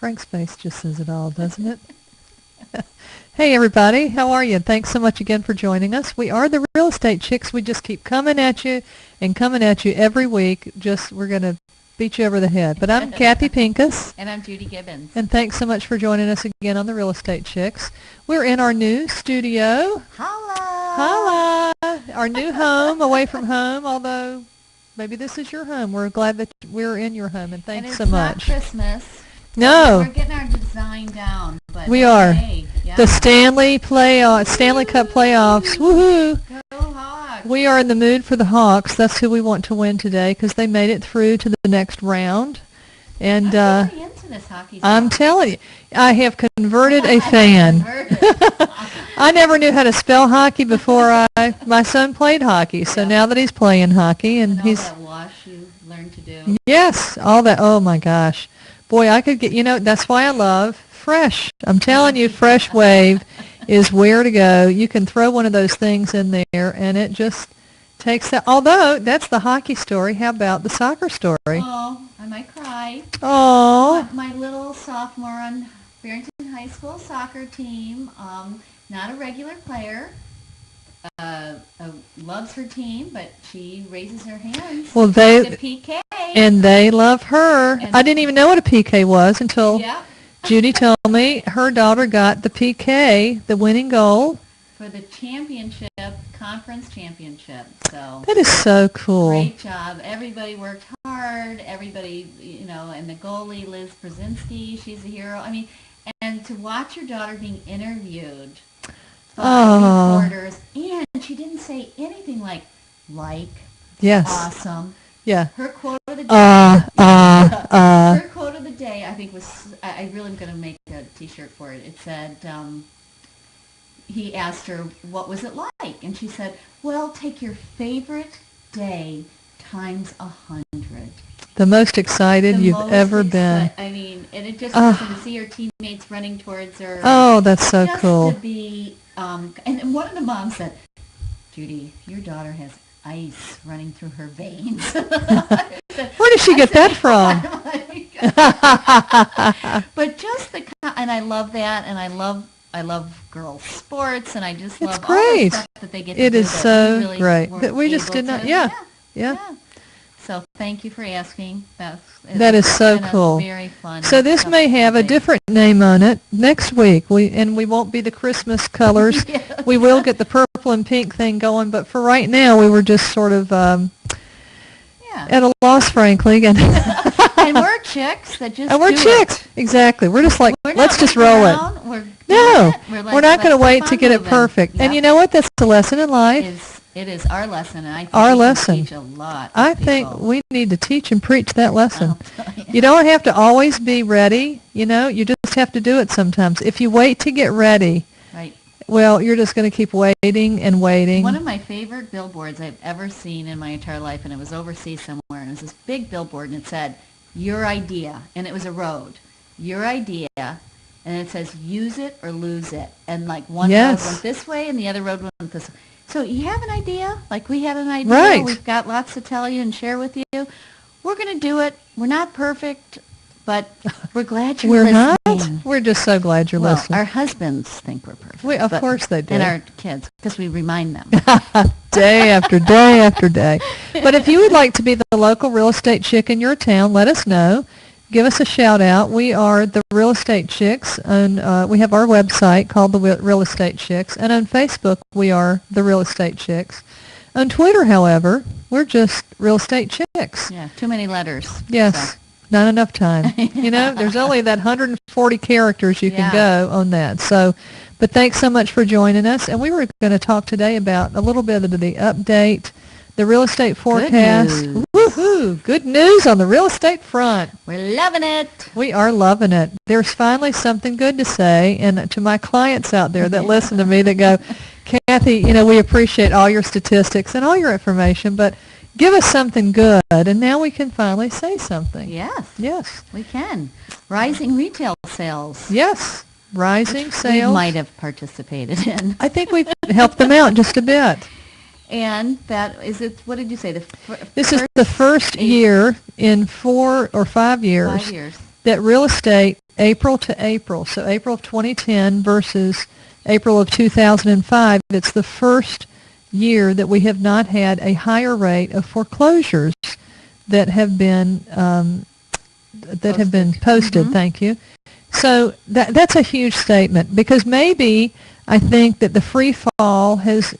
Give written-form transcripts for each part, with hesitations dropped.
Frank's face just says it all, doesn't it? Hey, everybody. How are you? Thanks so much again for joining us. We are the Real Estate Chicks. We just keep coming at you every week. We're going to beat you over the head. But I'm Kathy Pincus. And I'm Judy Gibbons. And thanks so much for joining us again on the Real Estate Chicks. We're in our new studio. Holla! Holla! Our new home, away from home, although maybe this is your home. We're glad that we're in your home, and thanks so much. It's not Christmas. No. We're getting our design down. But we are. Hey, yeah. The Stanley Cup playoffs. Woohoo! Go Hawks! We are in the mood for the Hawks. That's who we want to win today because they made it through to the next round. And I'm really into this hockey stuff. I'm telling you, I have converted a fan. I never knew how to spell hockey before my son played hockey. So now that he's playing hockey and all he's that wash you learned to do. yes, all that. Oh my gosh. Boy, I could get, that's why I love Fresh. I'm telling you, Fresh Wave is where to go. You can throw one of those things in there, and it just takes that. Although, that's the hockey story. How about the soccer story? Oh, I might cry. Oh. My little sophomore on Barrington High School soccer team, not a regular player, loves her team, but she raises her hands. Well, the PK. And they love her. And I didn't even know what a PK was until yeah. Judy told me her daughter got the PK, the winning goal. For the championship, conference championship. So That is so cool. great job. Everybody worked hard. Everybody, and the goalie, Liz Brzezinski, she's a hero. I mean, and to watch your daughter being interviewed by reporters, and she didn't say anything like, yes. awesome. Yeah. Her quote of the day. Her quote of the day, I think was. I really am going to make a T-shirt for it. It said, he asked her, "What was it like?" And she said, "Well, take your favorite day times 100." The most excited you've ever been. I mean, and it just to see her teammates running towards her. Oh, that's so just cool. To be, and one of the moms said, "Judy, your daughter has ice running through her veins." Where did she get that from? But just and I love that, and I love girls' sports, and I just love all great. the stuff that they get to do. It is that so we really great weren't that we just able did not. to. Yeah. So thank you for asking. That is so cool. Very fun. So this may have a different name on it next week. We won't be the Christmas colors. Yes. We will get the purple and pink thing going, but for right now, we were just sort of at a loss, frankly. And we're chicks that just. And we're chicks, exactly. We're just like, let's just roll it. We're not going to wait to get it perfect. Yep. And you know what? That's the lesson in life. It is our lesson, and I think our we lesson. Can teach a lot. I think we need to teach and preach that lesson. You. You don't have to always be ready. You just have to do it sometimes. If you wait to get ready, right. Well, you're just going to keep waiting and waiting. One of my favorite billboards I've ever seen in my entire life, and it was overseas somewhere, and it was this big billboard, and it said, "Your idea," and it was a road. Your idea, and it says, "Use it or lose it," and like one road went this way, and the other road went this way. So you have an idea, like we have an idea. Right. We've got lots to tell you and share with you. We're going to do it. We're not perfect, but we're glad you're listening. We're not? We're just so glad you're listening. Our husbands think we're perfect. Of course they do. And our kids, because we remind them. Day after day after day. But if you would like to be the local real estate chick in your town, let us know. Give us a shout out. We are the Real Estate Chicks, and we have our website called the Real Estate Chicks, and on Facebook we are the Real Estate Chicks. On Twitter, however, we're just Real Estate Chicks. Yeah, too many letters. Yes, not enough time. There's only that 140 characters you can go on that. So, but thanks so much for joining us, and we were going to talk today about a little bit of the update. The real estate forecast. Good news. Woohoo! Good news on the real estate front. We're loving it. We are loving it. There's finally something good to say, and to my clients out there that listen to me that go, Kathy, we appreciate all your statistics and all your information, but give us something good, and now we can finally say something. Yes, we can. Rising retail sales. Yes, rising sales. We might have participated in. I think we've helped them out just a bit. And that is it. What did you say? This is the first year in 4 or 5 years, that real estate April to April, so April of 2010 versus April of 2005, it's the first year that we have not had a higher rate of foreclosures that have been posted. Mm-hmm. Thank you. So that's a huge statement, because maybe I think that the free fall has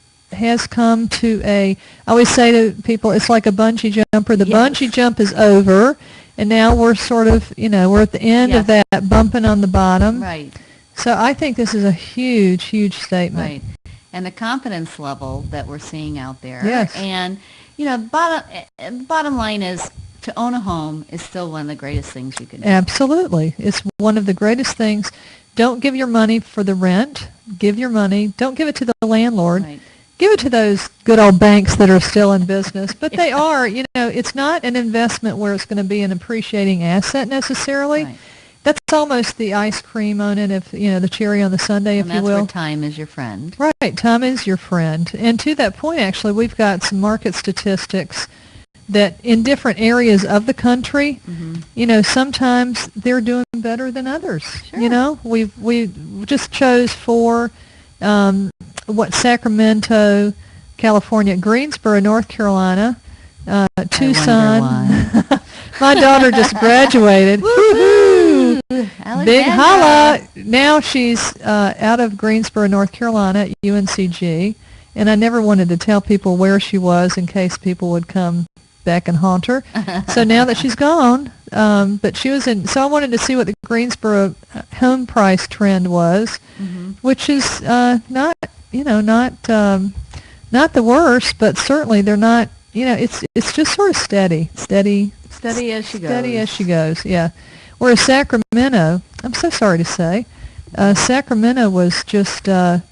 come to I always say to people, it's like a bungee jumper. The Yes. bungee jump is over, and now we're sort of, we're at the end of Yes. that, bumping on the bottom. Right. So I think this is a huge, huge statement. Right. And the confidence level that we're seeing out there. Yes. And, bottom line is, to own a home is still one of the greatest things you can do. Absolutely. It's one of the greatest things. Don't give your money for the rent. Give your money. Don't give it to the landlord. Right. Give it to those good old banks that are still in business. But they are, it's not an investment where it's going to be an appreciating asset necessarily. Right. That's almost the ice cream on it, if the cherry on the sundae, if And you that's where will. time is your friend. Right. Time is your friend. And to that point, actually, we've got some market statistics that in different areas of the country, sometimes they're doing better than others. Sure. We just chose for Sacramento, California, Greensboro, North Carolina, Tucson. why. My daughter just graduated. Woohoo! Big holla! Now she's out of Greensboro, North Carolina at UNCG, and I never wanted to tell people where she was in case people would come back and haunt her. So now that she's gone, but she was in. So I wanted to see what the Greensboro home price trend was, which is not the worst, but certainly they're not. It's just sort of steady Steady as she goes. Yeah. Whereas Sacramento, I'm so sorry to say, Sacramento was just not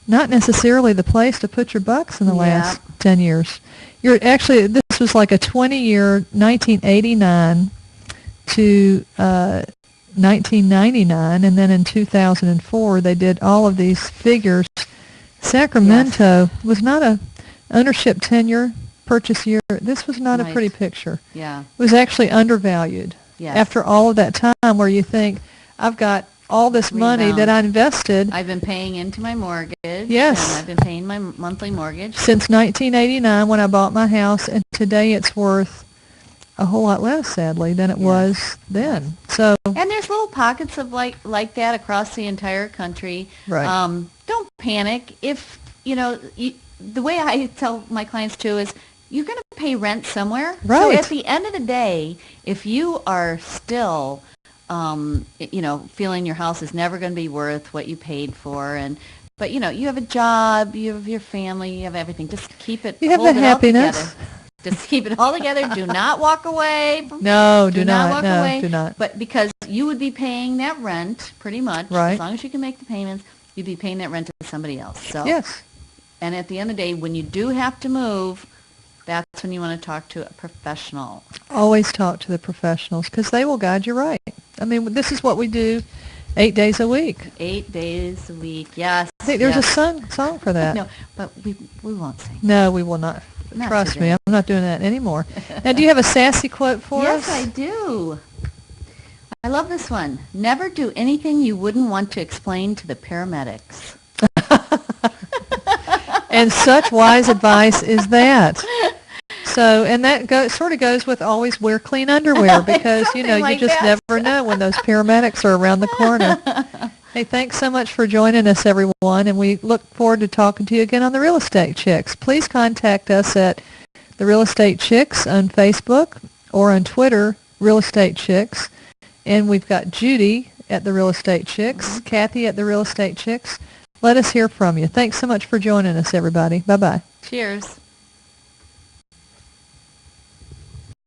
necessarily the place to put your bucks in the last 10 years. This was like a 20-year, 1989 to 1999, and then in 2004 they did all of these figures. Sacramento was not a ownership tenure, purchase year. This was not a pretty picture. Yeah. It was actually undervalued. Yes. After all of that time where you think, I've got all this money that I invested. I've been paying into my mortgage. Yes. And I've been paying my monthly mortgage. Since 1989 when I bought my house, and today it's worth a whole lot less, sadly, than it was then. So. And there's little pockets of like that across the entire country. Right. Don't panic. If, the way I tell my clients too is, you're going to pay rent somewhere. Right. So at the end of the day, if you are still, feeling your house is never going to be worth what you paid for, but you have a job, you have your family, you have everything. Just keep it. You have hold the it all happiness. together. Just keep it all together. Do not walk away. No, do not walk away. Do not. But because you would be paying that rent pretty much, right. As long as you can make the payments, you'd be paying that rent to somebody else. So. Yes. And at the end of the day, when you do have to move, that's when you want to talk to a professional. Always talk to the professionals, because they will guide you right. I mean, this is what we do 8 days a week. 8 days a week, yes. I think there's a song for that. No, but we won't sing. No, we will not. Trust me, I'm not doing that anymore. Now, do you have a sassy quote for us? Yes, I do. I love this one. Never do anything you wouldn't want to explain to the paramedics. And such wise advice is that. So, and that sort of goes with always wear clean underwear, because, you just never know when those paramedics are around the corner. Hey, thanks so much for joining us, everyone, and we look forward to talking to you again on The Real Estate Chicks. Please contact us at The Real Estate Chicks on Facebook or on Twitter, Real Estate Chicks. And we've got Judy at The Real Estate Chicks, Kathy at The Real Estate Chicks. Let us hear from you. Thanks so much for joining us, everybody. Bye-bye. Cheers.